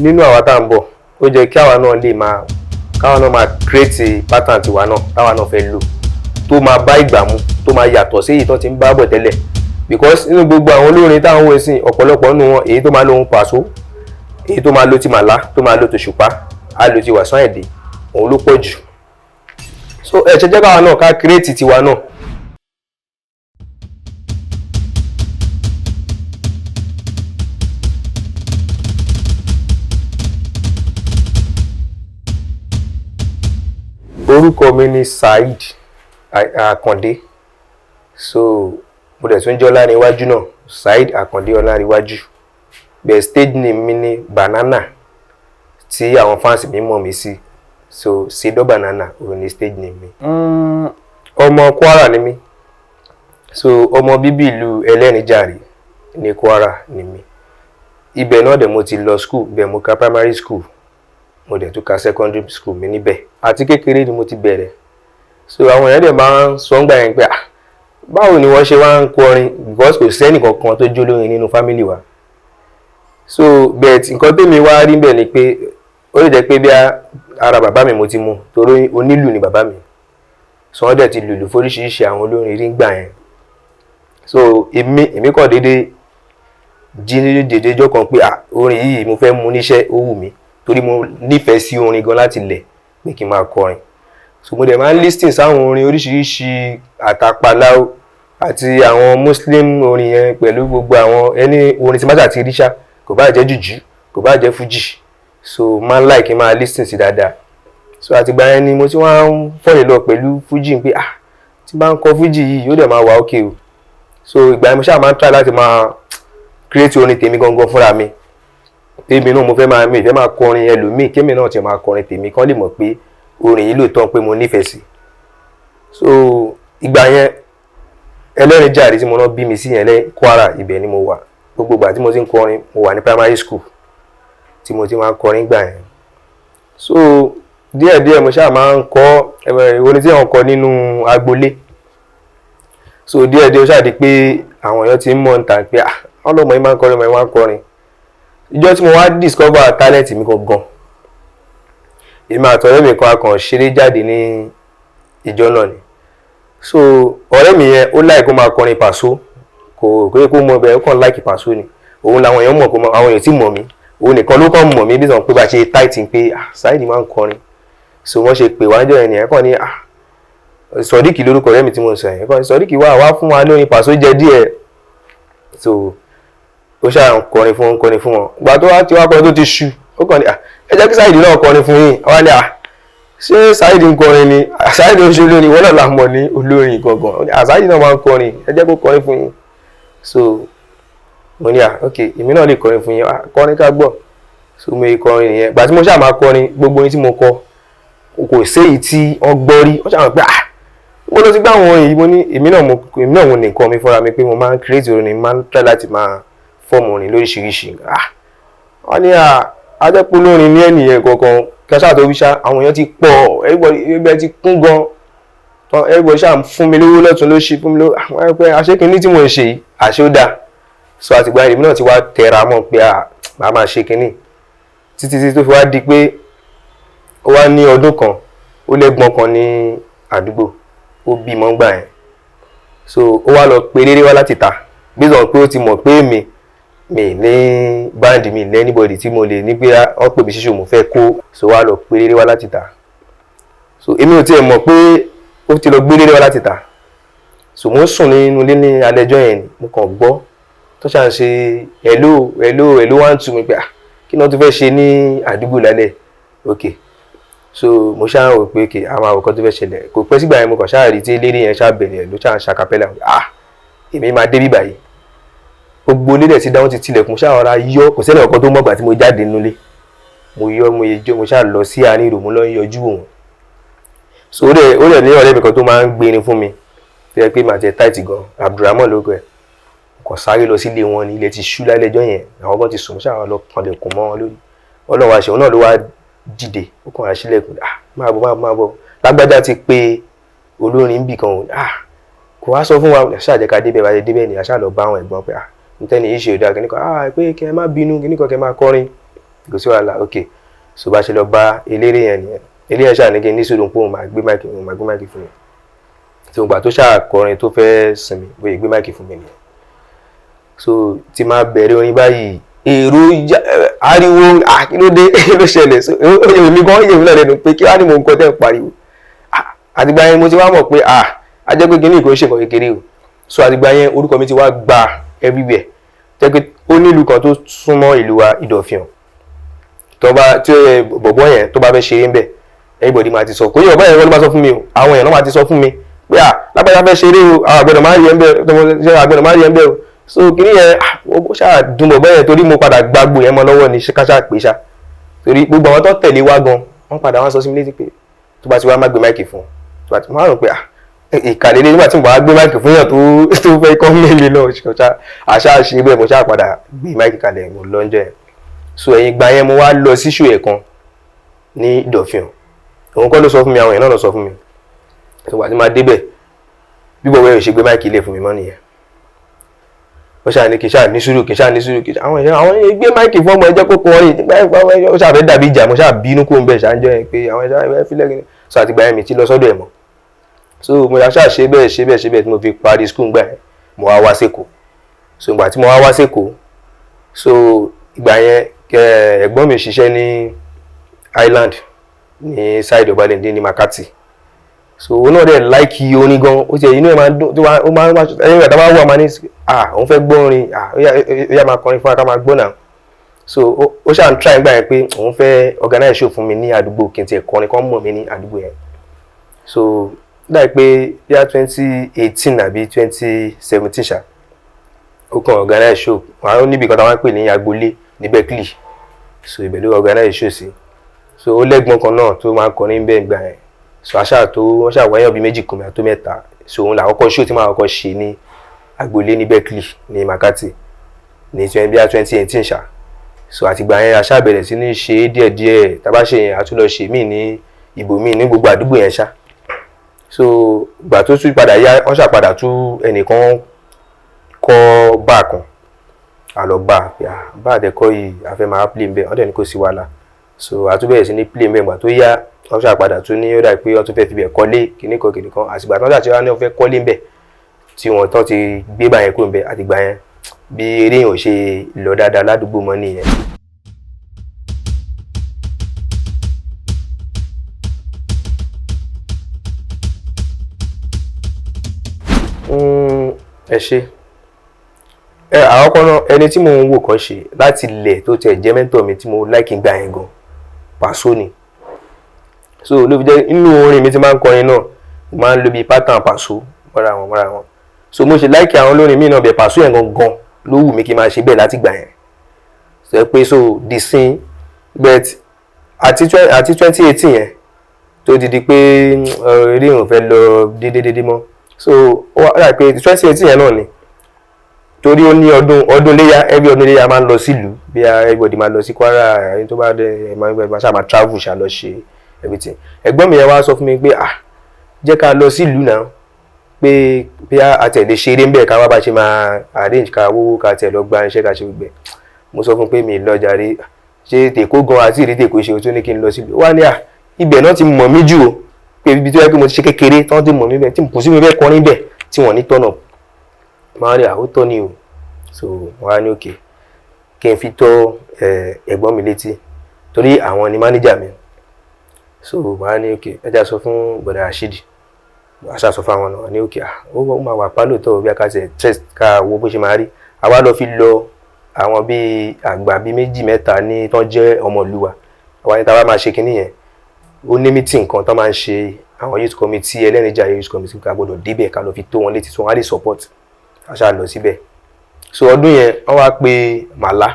nínú àwa tá ń bọ̀ ó jẹ́ kí àwa náà lè máa káwa náà máa create pattern tiwa náà táwa náà fẹ́ lò tó máa bá ìgbà mu tó máa yàtọ̀ sí èyí tó ti ń bá bọ̀ tẹ́lẹ̀ because nínú gbogbo àwọn olórin táwọn wò sí ọ̀pọ̀lọpọ̀ nínú wọn èyí tó máa lo ohun Paso èyí tó máa lo ti Màlá tó máa lo tòṣùpá á lo ti Wasiu Ayinde òun ló pọ̀ jù so ẹ ṣe jẹ́ káwa náà ká create tiwa náà. Orúkọ mi ni Saheed Akande so mo dẹ̀ tún jẹ́ Ọláníwájú náà Saheed Akande Ọláníwájú bẹ́ẹ̀ stage name mi ni Banana tí àwọn fans mi mọ̀ mí sí so Sedo Banana òun ni stage name mi. Ọmọ Kwara ni mí so ọmọ bíbí ìlú Ẹlẹ́rìnjàre ní Kwara ni mí ibẹ̀ náà dẹ̀ mo ti lọ school bẹ́ẹ̀ mo ka primary school mo dẹ̀ tún ka secondary school mi níbẹ̀ àti kékeré ni mo ti bẹ̀rẹ̀ so àwọn èèyàn dẹ̀ máa ń sọ ń gbà yẹn pé báwo ni wọ́n ṣe wá ń kọrin because kò sẹ́nì kankan tó jó lórin nínú family wa so but nǹkan tèmi wá rí bẹ́ẹ̀ ni pé ó lè jẹ́ pé bí ara bàbá mi mo ti mú torí onílù ni bàbá mi so wọ́n dẹ̀ ti lùlù fóríṣiríṣi àwọn olórin rí gbà yẹn so èmi kàn déédéé jí déédéé jọ́ kan pé orin yìí mo fẹ́ mú níṣẹ́ ó wù mí torí mo nífẹ̀ẹ́ sí orin gan láti lẹ̀ pé kí n máa kọrin so mo dẹ̀ máa ń listen sáwọn orin oríṣiríṣi àtàpàlà àti àwọn muslim orin yẹn pẹ̀lú gbogbo àwọn ẹni orin tí májà ti rí ṣá kò bá jẹ́ jùjú kò bá jẹ́ fújì so máa ń like máa listen sí dáadáa so àtìgbà yẹn ni mo ti wá ń fọ́lẹ̀ lọ pẹ̀lú fújì pé tí bá ń kọ fújì yìí yóò dẹ̀ máa wà okay o so ìgbà yẹn mo ṣáà máa ń try láti máa create orin tèmi gangan fúnra mi èmi náà mo fẹ́ máa kọrin ẹlòmíì kémi náà ti máa kọrin tèmi kán lè mọ̀ pé orin yìí lóòótọ́ pé mo nífẹ̀ẹ́ sí so ìgbà yẹn Ẹlẹ́rìnjàre tí mo náà bí mi sí yẹn lẹ́ Kwara ibẹ̀ ni mo wà gbogbo ìgbà tí mo ti ń kọrin mo wà ní primary school tí mo ti máa kọrin gbà yẹn so díẹ̀díẹ̀ mo ṣáà máa ń kọ orin tí wọ́n kọ nínú agboolé so díẹ̀díẹ̀ ó ṣáà di pé àwọn èèyàn ti ń mọ̀ ń tà pé àwọn ọmọ yìí máa ń kọrin ọmọ yìí máa ń kọrin ìjọ tí mo wá discover talent mi gangan èmi àtọ̀rẹ́ mi kan akàn ṣeré jáde ní ìjọ náà ni so ọ̀rẹ́ mi yẹn ó like kó máa kọrin Paso kò mọ bẹ́ẹ̀ ó kàn like Paso ni òun làwọn èèyàn mọ̀ kó àwọn èèyàn tí mọ̀ mí òun nìkan ló kàn mọ̀ mí bí sàn pé bá ṣe tight pé Saheed máa ń kọrin so wọ́n ṣe pè wájọ́ ẹ̀ nìyẹn kàn ní Sodiq lórúkọ ọ̀rẹ́ mi tí mo sọ yẹn kàn ní Sodiq wá fún wa lórin Paso jẹ díẹ̀ so ó ṣáà ń kọrin fún wọn ìgbà tó wá ti wá kọrin tó ti ṣú ó kàn ní ẹ jẹ́ kí Saheed náà kọrin fún yín wá ní ṣé Saheed ń kọrin ni Saheed ń ṣe olórin ìwọ náà là mọ̀ ní olórin gangan Saheed náà máa ń kọrin ẹ jẹ́ kó kọrin fún yín so mo ní ok èmi náà lè kọrin fún yín kọrin ká gbọ́ so mo kọrin nìyẹn ìgbà tí mo ṣáà máa kọrin gbogbo orin tí mo kọ kò séyìí tí wọ́n gbọ́ rí wọ́n ṣáà mọ̀ pé mo lọ sí gbá àwọn orin yìí mo ní èmi náà mo nìkan mi fúnra mi pé mo máa ń create orin máa ń try láti máa fọ́ọ̀mù orin lóríṣiríṣi wọ́n ní adẹ́pọ̀ lórin ní ẹnìyẹn kankan kẹsà tó wíṣà àwọn èèyàn ti pọ̀ everybody ti kún gan everybody ṣáà fún mi lówó lọ́tún ló ṣe fún mi lówó àwọn ẹgbẹ́ aṣèkínní tí mo ń ṣe àṣé ó dáa so àtìgbà èmi náà ti wá tẹra mọ́ pé màá máa ṣe kínní títí tó fi wá di pé ó wá ní ọdún kan ó lẹ́gbọ́n kan ní àdúgbò ó bímọ ńgbà yẹn so ó wá lọ pe réré wá láti ta based on pé ó ti mọ̀ pé mi ní báńdì mi ní anybody tí mo lè ní pé wọ́n pè mí ṣíṣe mo fẹ́ kó so wá lọ pe réré wá láti ta so èmi ò tiẹ̀ mọ̀ pé ó ti lọ gbé réré wá láti ta so mo sùn nínú ilé ní alẹ́jọ́ yẹn mo kàn gbọ́ tó ṣàn ṣe hello 1 2 mi pé kí ni wọ́n tún fẹ́ ṣe ní àdúgbò lálẹ́ ok so mo ṣáà rò pé okay àwọn àwòkọ́ tó fẹ́ ṣẹlẹ̀ kò pẹ́ sígbà yẹn mo kàn ṣáà rí tí eléré yẹn ṣáà bẹ̀rẹ̀ ló ṣáà ṣàkàpẹ́là èmi máa dé bíbà yìí gbogbo ilé dẹ̀ ti dáwọ́ ti tilẹ̀kùn ṣáà ọ̀rá yọ kò sẹ́ni ọ̀kan tó mọ̀gbà tí mo jáde nínú ilé mo ṣáà lọ sí àárín ìròmú lọ yọjú òun so ó dẹ̀ ní ọ̀rẹ́ mi kan tó máa ń gbérin fún mi tó yẹ pé màá jẹ tight gan Abdulrahman lóko ẹ̀ kò sáré lọ sílé wọn ní ilẹ̀ ti ṣú lálẹ́jọ́ yẹn àwọn kan ti sùn ṣáà lọ kànlẹ̀kùn mọ́ wọn lórí ọlọ́run àṣẹ òun náà ló wá dìde ó kàn á sílẹ̀kùn máa bọ̀ lágbájá ti pé olórin bì kan kò wá sọ fún wa ṣáàjẹ́ká débẹ̀ wáyé ni àṣà lọ bá àwọn ẹ̀gbọ́n pé ntẹ́ni yìí ṣe ò dáa kìnnìkan pé kẹ́ ẹ má bínú kìnnìkan kẹ́ máa kọrin kò sí wàhálà ok so bá ṣe lọ bá eléré yẹn nìyẹn eléré yẹn ṣáà ní kí n ní sùúrù pé òun máa gbé máìkì fún mi so ìgbà tó ṣáà kọrin tó fẹ́ sinmi bóyá gbé máìkì fún mi nìyẹn so tí máa bẹ̀rẹ̀ orin báyìí èrò ariwo kí ló dé ló ṣẹlẹ̀ so èmi gan yèmí náà lẹ́nu pé kí wàá ní mò ń kọ́ tẹ́ ń pariwo àtìgbà yẹn mo ti wá mọ̀ pé a jẹ́ pé kí ní ìkó ṣe nǹkan kékeré o so àtìgbà yẹn orúkọ mi ti wá gba everywhere jẹ́ pé ó ní ìlú kan tó súnmọ́ ìlú wa Ìdọ̀fìàn tí bọ̀bọ̀ yẹn tó bá fẹ́ ṣeré ń bẹ̀ everybody máa ti sọ kò yẹ ọ̀bọ̀ yẹn ló máa sọ fún mi o àwọn èèyàn náà máa ti sọ fún mi pé lágbàdá fẹ́ ṣeré o àwọn àgbẹ̀dọ̀ máa rí ẹ̀ ń bẹ̀ o so kìíní yẹn ó ṣáà dùn bọ̀bọ̀ yẹn torí mo padà gbàgbó yẹn mọ́ lọ́wọ́ ni káṣá pé ṣá torí gbogbo àwọn tó tẹ̀lé wá gan wọ́n padà wá sọ sí mi létí pé tó bá ti wá má gbé máìkì fún tó bá ti máa rò pé ìkàlélé nígbà tí mo bá gbé máìkì fún yàn tó fẹ́ kọ́ mélòó náà àṣà ṣe bẹ́ẹ̀ mo ṣáà padà gbé máìkì kalẹ̀ mo lọ́njọ́ yẹn so ẹ̀yìn ìgbà yẹn mo wá lọ sí ṣù ẹ̀ kan ní Ìdọ̀fìàn òun kọ́ ló sọ fún mi àwọn èèyàn náà lọ sọ fún mi ìgbà tí máa débẹ̀ bí bọ̀wọ́ yẹn ò ṣe gbé máìkì ilé fún mi mọ́ nìyẹn ó ṣáà ní kí ṣáà ní sùúrù àwọn èèyàn gbé máìkì fún ọmọ ẹjọ́ kókó wọn yìí ó ṣáà fẹ́ dàbí ìjà mo ṣáà bínú kó ń bẹ̀ ṣáà ń jọ yẹn pé àwọn ẹ̀ṣá fi lẹ́gìn so àtìgbà yẹn mi ti lọ sọ́dọ̀ ẹ̀ mọ́ so mo ṣáà ṣe bẹ́ẹ̀ tí mo fi parí school gbà yẹn mo wá sẹ́kọ̀ọ́ so ìgbà tí mo wá sẹ́kọ̀ọ́ so ìgbà yẹn ẹ̀gbọ́n mi ṣiṣẹ́ ní Island ní side Ọbalẹ́ndé ní Makati so òun náà dẹ̀ láìkì orin gan ó ti inú ẹ̀ máa ń dún ó máa ń ẹ̀yìn ìgbà tá a máa wà máa ní òun fẹ́ gbọ́ orin ó yá máa kọrin fún wa ká máa gbọ́ náà so ó ṣáà ń try gbà yẹn pé òun fẹ́ organize show fún mi ní àdúgbò kí n tiẹ̀ kọrin kan mọ̀ mí ní àdúgbò yẹn so dáì pé yá 2018 àbí 2017 ṣá ó kàn organize show àwọn níbi kan táwọn pè ní agboolé ní Berkeley so ibẹ̀ ló organize show sí so ó lẹ́gbọ́n kan náà tó máa kọrin bẹ́ẹ̀ gbà yẹn so àṣà tó wọ́n ṣàwáyàn bíi méjì kùnmí àtó mẹ́ta so òun làkọ́kọ́ show tí màá kọ́kọ́ ṣe ní agboolé ní Berkeley ní Makati ní 2018 ṣá so àtìgbà yẹn àṣà bẹ̀rẹ̀ sí ní ṣe díẹ̀díẹ̀ tàbá ṣe yẹn àtúnlọ ṣe míì ní ibòmíì ní gbogbo àdúgbò yẹn ṣá so ìgbà tó tún padà yá wọ́n ṣàpadà tú ẹnìkan kọ́ báà kan àlọ́ báà àdẹ́kọ́ yìí àfẹ́ máa play ń bẹ́ẹ̀ ọ̀dẹ̀ ní kò sí wàhálà so àtúbẹ̀rẹ̀ sí ní play ń bẹ́ẹ̀ gbà tó yá wọ́n ṣàpadà tún ní ó dà pé wọ́n tún fẹ́ fi bẹ̀ kọ́lé kìnnìkan àtìgbà tó ń ṣàtìwá ní wọ́n fẹ́ kọ́lé ń bẹ̀ tí wọ́n tán ti gbé báyẹn kúrò ń bẹ̀ àtìgbà yẹn bí eré yẹn ò ṣe lọ dáadáa ládùúgbò mọ́ nìyẹn. ẹ ṣe àkọ́kọ́ náà ẹni tí mo ń wò kàn ṣe láti ilẹ̀ tó tẹ̀ jẹ́ mẹ́ntọ̀ mi tí mo láìkí gbà yẹn gan Paso ni so ló fi jẹ́ inú orin mi ti máa ń kọrin náà mo máa ń lo bíi pattern Paso mọ́ra wọn so mo ṣe láìkí àwọn olórin mi náà bẹ̀ Paso yẹn gangan ló wù mí kí n máa ṣe bẹ́ẹ̀ láti gbà yẹn sọ pé so the scene but àti 2018 yẹn tó di pé eré ìrùn fẹ́ lọ déédéé mọ́ so ó wà láì pé 2018 yẹn náà ni torí ó ní ọdún léyà every ọdún léyà máa ń lọ sílùú bí everybody máa lọ sí Kwara ẹni tó bá dé máa ṣáà máa travel ṣáà lọ ṣe everything ẹ̀gbọ́n mi yẹn wá sọ fún mi pé jẹ́ ká lọ sílùú náà pé bí a tẹ̀lé ṣeré ń bẹ̀ ká wá bá ṣe máa arrange ká wówó ká tẹ̀ lọ gba iṣẹ́ ká ṣe gbẹ mo sọ fún pé mi lọ jàre ṣe tèkó gan àti ìrí tèkó ṣe o tún ní kí n lọ sílùú wá ní ibẹ̀ náà ti mọ̀ mí jù o pé ibi tó yẹ kí mo ti ṣe kékeré tí wọ́n ti mọ̀ mí bẹ́ẹ̀ tí kò sí mi bẹ́ẹ̀ kọrin bẹ́ẹ̀ tí wọ́n ní tọ́nà máa rí àwòtọ́ ni o so wọ́n á ní òkè kí n fi tọ́ ẹ̀gbọ́n mi létí torí àwọn ni mánéjà mi so wọ́n á ní òkè ẹja sọ fún bọ̀dà Rashidi àṣà sọ fún àwọn náà ní òkè ó máa wà pálọ̀ tọ́ bí a ká ṣe test ká wo bó ṣe máa rí àwa lọ fi lọ àwọn bíi àgbà bíi méjì mẹ́ta ní tán jẹ́ ọmọ ìlú wa àwa ní táwa máa ṣe kinní yẹn ó ní meeting kan tán máa ń ṣe àwọn youth committee ẹlẹ́nìjà youth committee ká gbọ́dọ̀ débẹ̀ ká lọ fi tó wọn létí tí wọ́n á lè support àṣà lọ síbẹ̀ so ọdún yẹn wọ́n wá pé màlá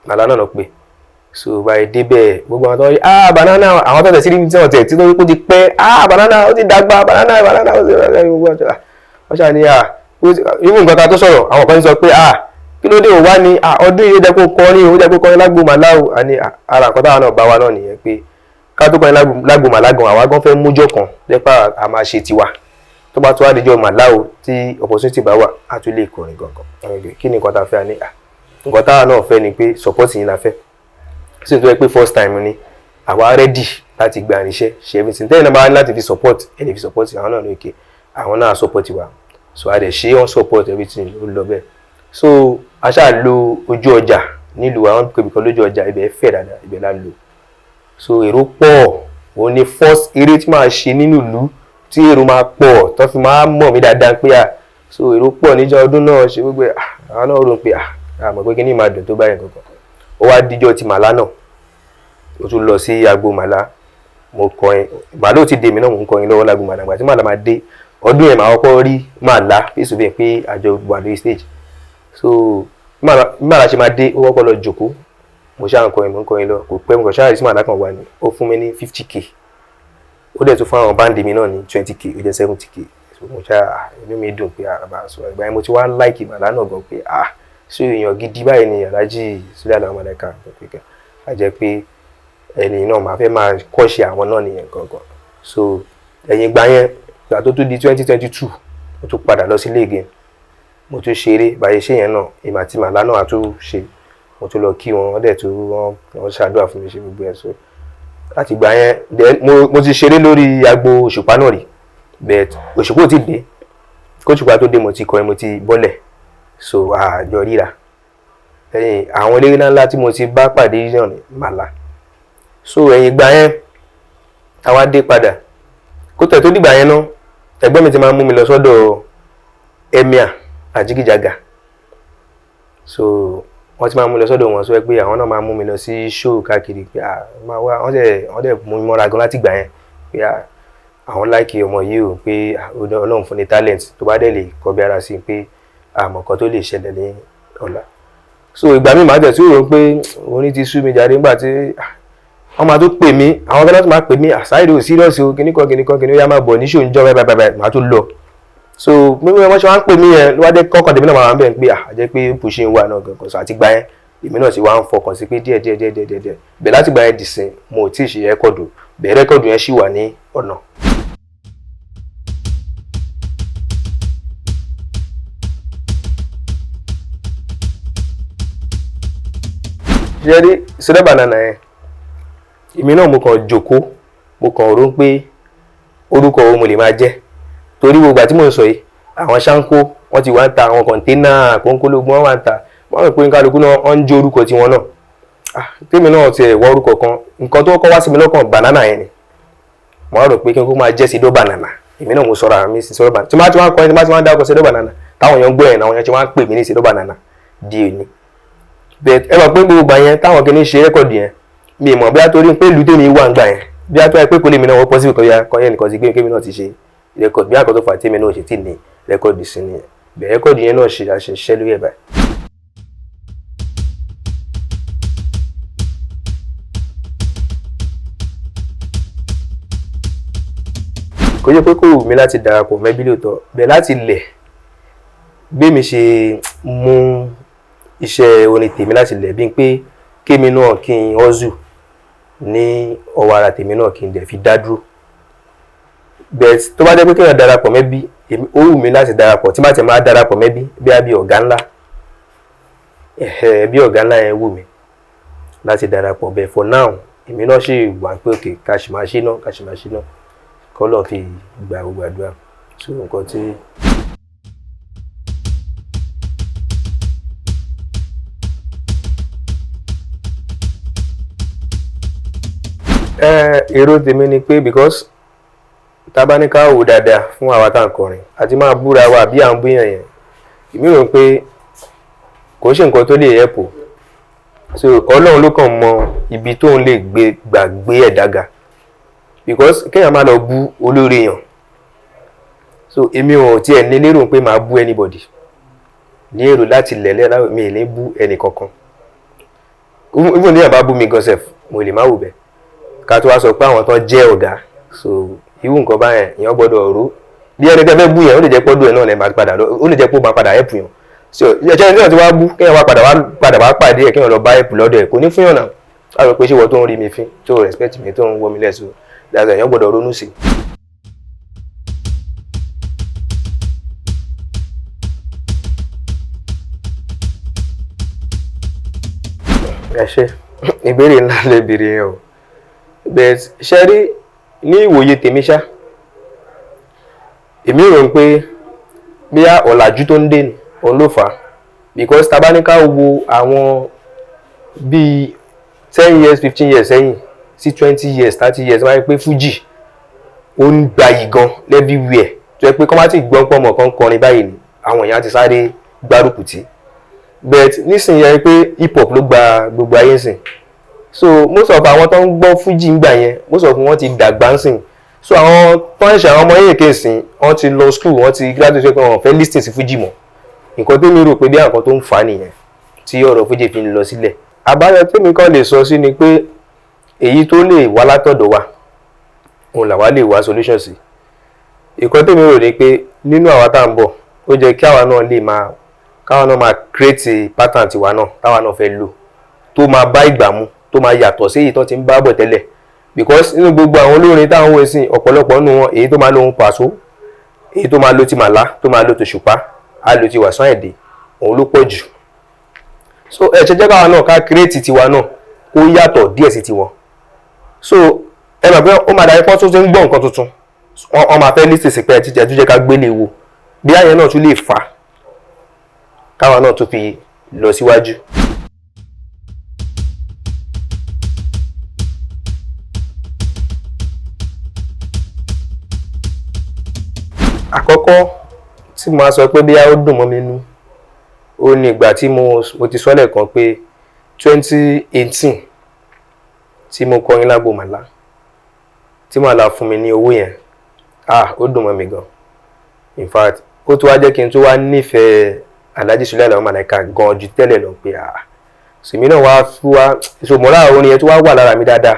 náà lọ pé so báyìí débẹ̀ gbogbo àwọn tó rí banana àwọn tó tẹ̀ sí ní tí wọ́n tẹ̀ tí ó ti pẹ́ banana ó ti dàgbà banana ó ti rẹ̀ gbogbo ọjọ́ wọ́n ṣáà ní irú nǹkan ta tó sọ̀rọ̀ àwọn kan sọ pé kí ló dé ò wá ní ọdún yìí ó jẹ́ kó kọrin lágbo màlá o àní ara nǹkan táwọn náà bá wa náà nìyẹn pé ká tó kọrin lágbo màlá gan àwa gan fẹ́ mújọ́ kan lẹ́pà a máa ṣe tiwa tó bá tó wá díjọ́ màlá o tí opportunity bá wà á tún lè kọrin gangan kí ni nǹkan tá a fẹ́ ní nǹkan táwọn náà fẹ́ ni pé support yín la fẹ́ sì tó yẹ pé first time ni àwa ready láti gba irinṣẹ́ ṣe everything tẹ́yìn náà bá láti fi support ẹni fi support àwọn náà lókè àwọn náà support wa so a dẹ̀ ṣe on support everything ó lọ bẹ́ẹ̀ so a ṣáà lo ojú ọjà nílùú àwọn kòbìkan lójú ọjà ibẹ̀ fẹ̀ dáadáa ibẹ̀ la lò so èrò pọ̀ òun ni first eré tí màá ṣe nínú ìlú tí èrò máa pọ̀ tó fi máa mọ̀ mí dáadáa pé so èrò pọ̀ níjọ́ ọdún náà ṣe gbogbo àwọn náà rò pé àmọ́ pé kí ni máa dùn tó báyìí kankan ó wá díjọ́ ti màlá náà ó tún lọ sí agbo màlá mo kọrin màlá ò ti dé mi náà mo ń kọrin lọ́wọ́ lágbo màlá àgbà tí màlá máa dé ọdún yẹn màá kọ́kọ́ rí màlá fèsì bẹ́ẹ̀ pé àjọ wà lórí stage so màlá ṣe máa dé ó kọ́kọ́ lọ jòkó mo ṣáà ń kọrin mo ń kọrin lọ kò pẹ́ mo kàn ṣáà rí sí màlá kan wà ní ó fún mi ní 50k ó dẹ̀ tún fún àwọn báńdì mi náà ní 20k ó jẹ́ 70k so mo ṣáà inú mi dùn pé àbá sọ ìgbà yẹn mo ti wá láìkì màlá náà gan pé so èèyàn gidi báyìí ni Alhaji Sule Alao Malaika pé a jẹ́ pé ẹni náà máa fẹ́ máa kọ́ṣe àwọn náà nìyẹn gangan so ẹ̀yìn ìgbà yẹn ìgbà tó tún di 2022 mo tún padà lọ sí ilé again mo tún ṣeré báyìí ṣe yẹn náà èmi àti màlá náà a tún ṣe mo tún lọ kí wọn wọ́n dẹ̀ tún wọ́n ṣàdúrà fún mi ṣe gbogbo ẹ̀ so láti ìgbà yẹn mo ti ṣeré lórí agbo òṣùpá náà rí but òṣùpá ò ti dé kó òṣùpá tó dé mo ti kọrin mo ti bọ́lẹ̀ so àjọ ríra ẹ̀yìn àwọn eléré ńlá tí mo ti bá pàdé náà ní màlá so ẹ̀yìn ìgbà yẹn àwa dé padà kó tẹ̀ tó dìgbà yẹn náà ẹgbẹ́ mi ti máa ń mú mi lọ sọ́dọ̀ Emir Ajigijaga so wọ́n ti máa ń mú mi lọ sọ́dọ̀ wọn sọ pé àwọn náà máa ń mú mi lọ sí show káàkiri pé máa wá wọ́n dẹ̀ mú mi mọ́ra gan láti gbà yẹn pé àwọn láìkì ọmọ yìí o pé Ọlọ́run fún ní talent tó bá dẹ̀ lè kọ́ bí ara sí pé àmọ́ kan tó lè ṣẹlẹ̀ ní ọ̀la so ìgbà mi máa tẹ̀ tí ó rò pé orin ti sú mi jáde nígbà tí wọ́n máa tó pè mí àwọn kan tó máa pè mí Saheed ò serious o kìnnìkan ó yá máa bọ̀ ní ṣòun jọ báyìí máa tó lọ so mímú wọn ṣe wá ń pè mí yẹn ló wá dé kọ́kàn tèmi náà máa ń bẹ̀ pé àjẹ́ pé pushing wà náà gangan so àti gbà yẹn èmi náà ti wá ń fọkàn sí pé díẹ̀ bẹ́ẹ̀ láti gbà yẹn dìsìn mo ò tí ì ṣe rẹ́kọ̀dù bẹ́ẹ̀ rẹ́kọ̀dù yẹn ṣì wà ní ọ̀nà. ṣe rí Sule Banana yẹn èmi náà mo kàn jókòó mo kàn rò pé orúkọ wo mo lè máa jẹ́ torí gbogbo àti mò ń sọ yìí àwọn ṣáńkó wọ́n ti wá ń ta àwọn kọ̀ńténà kónkólógún wọ́n wá ń ta wọ́n rò pé kálukú náà wọ́n ń jó orúkọ tiwọn náà tèmi náà ti wọ orúkọ kan nǹkan tó kọ́ wá sí mi lọ́kàn banana yẹn ni mo rò pé kí n kó máa jẹ́ Sido Banana èmi náà mo sọ̀rọ̀ àmì Sido Banana tí wọ́n kọ́ ẹni tí wọ́n dákọ̀ Sido Banana táwọn èèyàn gbọ́ ẹ̀ náà àwọn èèyàn ti wá ń pè mí ní Sido Banana di òní ẹ mọ̀ pé gbogbo àyẹn táwọn kìíní ṣe rẹ́kọ̀dù yẹn mi mọ̀ bí a torí pé ìlú tèmi wà ń gbà yẹn bí a tó ẹ pé kò lè mi náà wọ́n pọ́sibú kan yẹn nìkan sí pé kémi náà ti ṣe rẹ́kọ̀dù bí àkọ́tọ̀ fà tèmi náà ṣe tì ní rẹ́kọ̀dù sí ni bẹ̀ rẹ́kọ̀dù yẹn náà ṣe àṣẹṣẹ́ lórí ẹ̀ báyìí. kò yẹ pé kò wù mí láti darapọ̀ mẹ́bí lóòótọ́ bẹ̀ láti lẹ̀ bí mi ṣe mú iṣẹ́ orin tèmi láti lẹ̀ bí pé kémi náà kí n ọ́zù ní ọwọ́ ara tèmi náà kí n dẹ̀ fi dá dúró bẹ́ẹ̀ tó bá jẹ́ pé kéèyàn darapọ̀ mẹ́bí ó wù mí láti darapọ̀ tí má ti máa darapọ̀ mẹ́bí bí ọ̀gá ńlá bí ọ̀gá ńlá yẹn wù mí láti darapọ̀ bẹ́ẹ̀ for now èmi náà ṣì wà pé òkè ká ṣì máa ṣe náà kọ́ lọ́ọ́ fi gbà gbogbo àdúrà sí nǹkan tí. Èrò tèmi ni pé because tábáníká wò dáadáa fún àwa tá à ń kọrin àti máa búra wa bí à ń búyàn yẹn èmi rò pé kò ṣe nǹkan tó lè ẹ̀pọ̀ so Ọlọ́run ló kàn mọ ibi tó ń lè gbàgbé ẹ̀dá ga because kéèyàn máa lọ bú olórí èèyàn so èmi ò tiẹ̀ ní lérò pé màá bú anybody ní èrò láti lẹ̀lẹ́ láwọn mi ì ní bú ẹnì kankan even ní àbá bú mi gan sef mo lè má wò bẹ́ẹ̀ ká tó wá sọ pé àwọn tó jẹ́ ọ̀gá so irú nǹkan báyẹn èèyàn gbọ́dọ̀ rò bí ẹni tẹ́ fẹ́ bú yẹn ó lè jẹ́ pọ́dún ẹ̀ náà lẹ́ẹ̀ máa padà lọ ó lè jẹ́ pé ó máa padà ẹ̀pù yàn so ẹ̀jẹ̀ ní ọ̀tí wá bú kéèyàn wá padà wá pàdé ẹ̀ kéèyàn lọ bá ẹ̀pù lọ́dọ̀ ẹ̀ kò ní fún yàn náà láti pé ṣé wọ́n tó ń rí mi fín tó respect mi tó ń wọ́ mi lẹ́sùn láti èèyàn gbọ́dọ̀ ronú sí. ẹ ṣé. ìbéèrè ńlá lè béèrè yẹn o. Bẹ́ẹ̀ ṣe rí ní ìwòye tèmi ṣá, èmi rò pé bí ọ̀làjú tó ń dé ni òun ló fà á, because tá bá ní ká wo àwọn bíi 10 years 15 years sẹ́yìn sí 20 years 30 years wáyé pé Fuji ó ń gbayì gan everywhere, tó yẹ pé kọ́ má ti gbọ́n pọ̀ mọ̀ kan kọrin báyìí ni àwọn èèyàn ti sáré gbárùkù tì. But nísìnyí yẹ pé hip hop ló gba gbogbo ayé sìn, so most of àwọn tó ń gbọ́ Fuji ń gbà yẹn most of wọn ti dàgbà ń sìn, so àwọn tó ń ṣe àwọn ọmọ yèké sìn wọ́n ti lọ school wọ́n ti graduate pé wọ́n fẹ́ listen sí Fuji mọ́. Nǹkan tèmi rò pé bí àwọn tó ń fà á nìyẹn tí ọ̀rọ̀ Fuji fi ń lọ sílẹ̀. Àbáyọ tèmi kàn lè sọ sí ni pé èyí tó lè wá látọ̀dọ̀ wa òun làwa lè wá solution sí. Nǹkan tèmi rò ni pé nínú àwa tá à ń bọ̀ ó jẹ́ kí àwa náà lè máa káwa náà máa create pattern tiwa náà táwa náà fẹ́ lò tó máa bá ìgbà mu tó máa yàtọ̀ sí èyí tó ti ń bá bọ̀ tẹ́lẹ̀, because nínú gbogbo àwọn olórin táwọn wo sí ọ̀pọ̀lọpọ̀ nínú wọn èyí tó máa lo ohun Paso, èyí tó máa lo ti Màlá, tó máa lo tòṣùpá, á lo ti Wasiu Ayinde, òun ló pọ̀ jù. So ẹ ṣe jẹ́ káwa náà ká create tiwa náà kó yàtọ̀ díẹ̀ sí tiwọn. So ẹ mọ̀ pé ó máa dàbí pọ́n tó ti ń gbọ́ nǹkan tuntun wọ́n máa fẹ́ lísì sí pé ẹ̀jíjẹ́ tó jẹ́ ká gbélé wo bí àyẹn náà tún lè fà káwa náà tún fi lọ síwájú. Àkọ́kọ́ tí mo máa sọ pé bí a ó dùn mọ́ mi nú ó ní ìgbà tí mo ti sọ lẹ́ẹ̀kan pé 2018 tí mo kọrin lágbo Màlá tí Màlá fún mi ní owó yẹn, ó dùn mọ́ mi gan. In fact ó tún wá jẹ́ kí n tún wá nífẹ̀ẹ́ Alhaji Sule Alao Malaika gan ju tẹ́lẹ̀ lọ pé sèmi náà wá fún wa ìṣòmọ́lá orin yẹn tó wá wà lára mi dáadáa.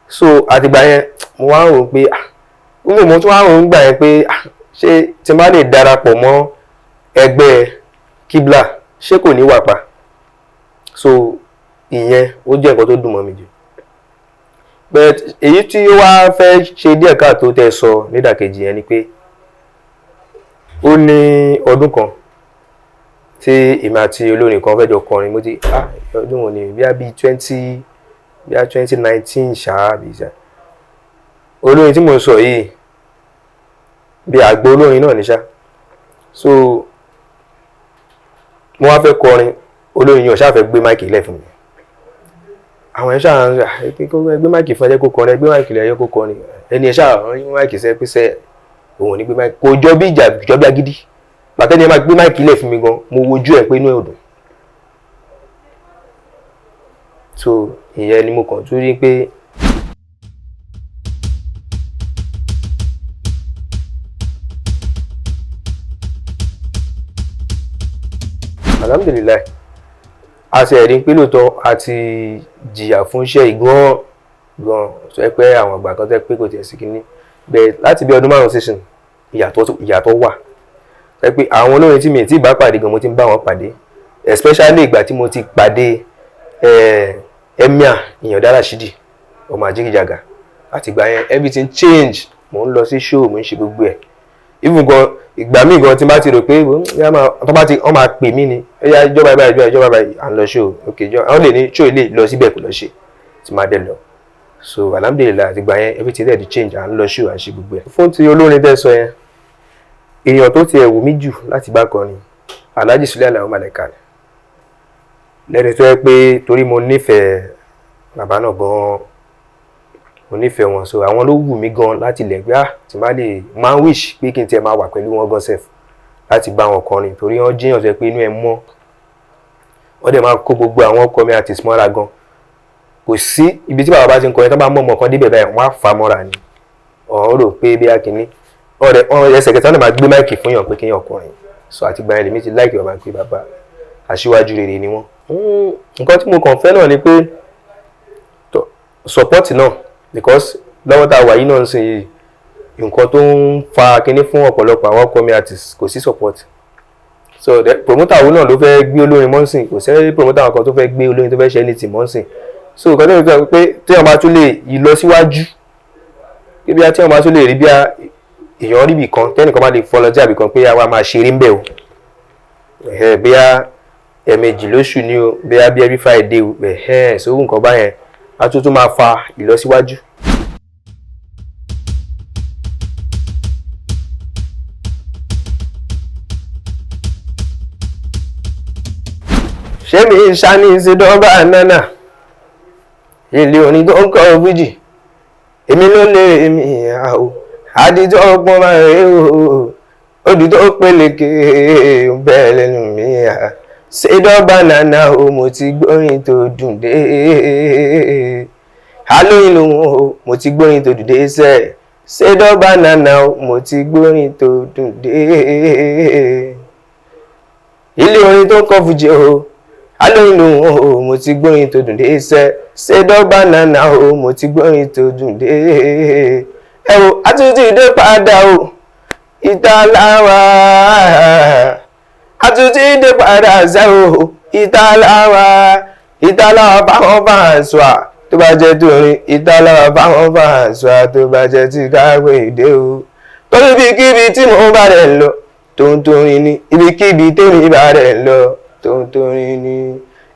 So àtìgbà yẹn mo wá rò pé mo tún wá rò ń gbà yẹn pé ṣé tí n bá lè darapọ̀ mọ́ ẹgbẹ́ Qibla ṣé kò ní wà pa. So ìyẹn ó jẹ́ nǹkan tó dùn mọ́ mi jù. But èyí tí ó wá fẹ́ ṣe díẹ̀ káàtó tẹ́ sọ nídàkejì yẹn ni pé ó ní ọdún kan tí èmi àti olórin kan fẹ́ jọ kọrin, mo ti ọdún wọn ni bí a bí 2019 ṣáà bí ṣá. Olórin tí mo sọ yìí bí àgbo olórin náà ní ṣá. So mo wá fẹ́ kọrin, olórin yẹn ò ṣáà fẹ́ gbé máìkì lẹ̀ fún mi. Àwọn ẹ̀ ṣáà ń gbé máìkì fún ẹjẹ́ kó kọrin, gbé máìkì lẹ̀ ẹjẹ́ kó kọrin. Ẹni ẹ̀ ṣáà ń máìkì sẹ́ pé sẹ́ òun ní gbé máìkì, kò jọ bí ìjà jọ bí agídí. Bàtẹ́ni ẹ máa gbé máìkì lẹ̀ fún mi gan, mo wojú ẹ̀ pé inú ẹ̀ ò dùn. So ìyẹn ni mo kàn tún rí pé alhamdulillah a ṣe ẹ̀rí pé lóòótọ́ a ti jìyà fún iṣẹ́ ìgbọ́n gan sọ pé àwọn àgbà kan tẹ́ pé kò tiẹ̀ sí kínní bẹ́ẹ̀ láti bí ọdún 5 sísìn ìyàtọ̀ wà sọ pé àwọn olórin tí mi ti bá pàdé gan mo ti ń bá wọn pàdé, especially ìgbà tí mo ti pàdé Emir Ìyàndá Rashidi ọmọ Ajíkìjàgà, àti ìgbà yẹn everything change. Mo ń lọ sí show, mo ń ṣe gbogbo ẹ̀, even gan ìgbà míì gan tí bá ti rò pé wọ́n máa pè mí ni ẹ̀yà ìjọba ìbáyìí à ń lọ show, ok àwọn lè ní show ilé lọ síbẹ̀ kò lọ ṣe tí máa dẹ̀ lọ. So alhamdulillah àti ìgbà yẹn everything dey change, à ń lọ show à ń ṣe gbogbo ẹ̀. Fún ti olórin tẹ́ sọ yẹn, èèyàn tó ti ẹ̀wù mí jù láti bá kọrin Alhaji Sule Alao Malaika lẹ́ni tó yẹ pé torí mo nífẹ̀ẹ́ bàbá náà gan, mo nífẹ̀ẹ́ wọn, so àwọn ló wù mí gan láti lẹ̀ pé tí má lè máa wish pé kí n tiẹ̀ máa wà pẹ̀lú wọn gan sef láti bá wọn kọrin, torí wọ́n jíyàn sọ pé inú ẹ̀ mọ́, wọ́n dẹ̀ máa kó gbogbo àwọn ọkọ mi àti ìsúnmọ́ra gan. Kò sí ibi tí bàbá bá ti ń kọrin tó bá mọ̀ ọmọ kan débẹ̀ báyìí wọ́n á fà mọ́ra ni, ọ̀hún rò pé bí akínní ẹsẹ̀ kẹta náà máa gbé máìkì fún yàn pé kí yàn kọrin. So àti gba ẹlẹ́mí ti láìkì bàbá pé bàbá aṣíwájú rere ni wọ́n. Nǹkan tí mo kàn fẹ́ náà ni pé support náà, because lọ́wọ́ tá a wà yìí náà ń sìn yìí nǹkan tó ń fa kinní fún ọ̀pọ̀lọpọ̀ àwọn ọkọ mi artist kò sí support. So promoter wo náà ló fẹ́ gbé olórin mọ́sìn, kò sẹ́ni promoter kan tó fẹ́ gbé olórin tó fẹ́ ṣe anything mọ́sìn. So nǹkan tó ń sọ pé tí wọ́n bá tún lè lọ síwájú, bí a tí wọ́n bá tún lè rí bí èèyàn rí bìkan tẹ́nìkan bá lè volunteer bìkan pé àwa máa ṣeré ń bẹ̀ o, bí ẹ̀ẹ̀mejì lóṣù ni o bí every Friday o so nǹkan báyẹn á tún máa fa ìlọsíwájú. ṣé mi ń ṣá ní ìṣèdọ́gba nánà ilé orin tó ń kọ fújì èmi ló lè èmi ìhà o àdìjọ́ ọgbọ́n máa rè o odù tó peléke bẹ́ẹ̀ lẹ́nu mi ìhà ṣèdọ́gba nánà o mo ti gbórin tó dùn dé alóyin lòun o mo ti gbórin tó dùn dé sẹ́ ṣèdọ́gba nánà o mo ti gbórin tó dùn dé ilé orin tó ń kọ fújì o alóyin lòun o mo ti gbórin tó dùn dé sẹ́ ṣèdọ́gba nánà o mo ti gbórin tó dùn dé ẹ o àtúntì dé padà o ìtàláwà àtúntì dé padà sẹ́ o ìtàláwà báwọn bá ń sọ à tó bá jẹ́ torí ìtàláwà báwọn bá ń sọ à tó bá jẹ́ ti káwé ìdè o torí ibikíbi tí mo bá rẹ̀ lọ tó ń torin ní ibikíbi tèmi bá rẹ̀ lọ tó ń torin ní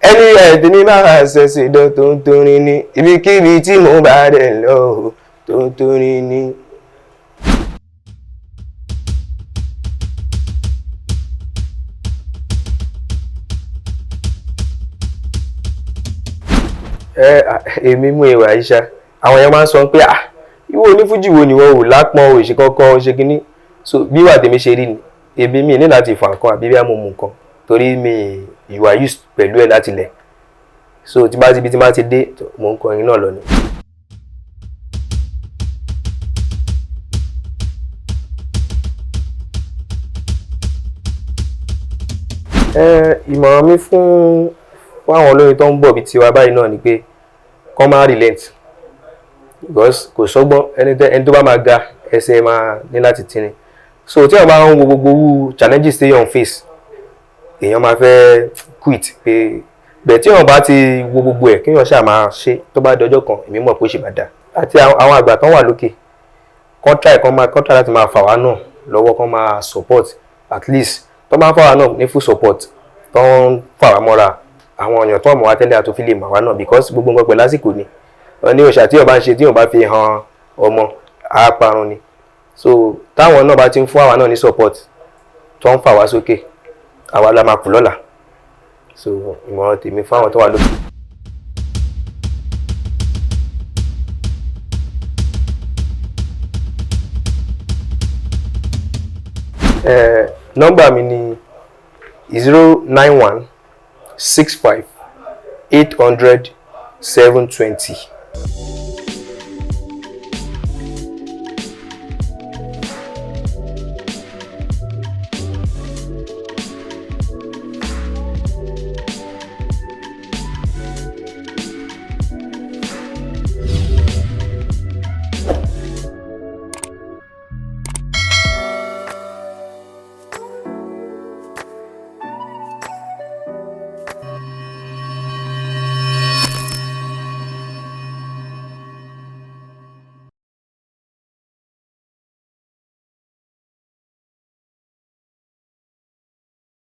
ẹni ẹ̀ tí mi máa ṣẹ̀ṣẹ̀ dán tó ń torin ní ibikíbi tí mo bá rẹ̀ lọ tó ń torin ní. Èmi mú ìwà ìṣá àwọn èèyàn máa ń sọ pé ìwọ onífújì wo ni wọn ò lápọn òṣè kankan ṣe kínní so bí wà tèmi ṣe rí ni èmi mi ní láti fà nǹkan àbí bí a mọ̀ mú nǹkan torí mi ìwà used pẹ̀lú ẹ̀ láti lẹ̀ so tí bá ti bí tí bá ti dé mò ń kọrin náà lọ ni. Ìmọ̀ràn mi fún àwọn olórin tó ń bọ̀ bí tiwa báyìí náà ni pé kọ́ máa relent because kò sọ́gbọ́n ẹni tó bá máa ga ẹsẹ̀ máa ní láti tini so tí wọ́n bá ń wo gbogbo challenges tí yàn face èèyàn máa fẹ́ quit pé bẹ́ẹ̀ tí wọ́n bá ti wo gbogbo ẹ̀ kéèyàn ṣáà máa ṣe tó bá dọjọ́ kan èmi mọ̀ pé ó ṣe máa dà àti àwọn àgbà tán wà lókè kọ́ńtà láti máa fà wá náà lọ́wọ́ kán máa support at least tó máa ń fà wá náà ní full support tó ń fà wá mọ́ra àwọn èèyàn tó mọ̀ wá tẹ́lẹ̀ àtòfin lè mọ̀ wá náà because gbogbo nǹkan pẹ̀lú lásìkò ni ní òṣà tí ọba ń ṣe tí ọba fi hàn ọmọ àparun ni so táwọn náà bá ti ń fún àwa náà ní support tó ń fà wá sókè àwa la máa kù lọ́la so ìmọ̀ràn tèmi fún àwọn tó wà lókè. Nọ́mbà mi ni 09165 800 720.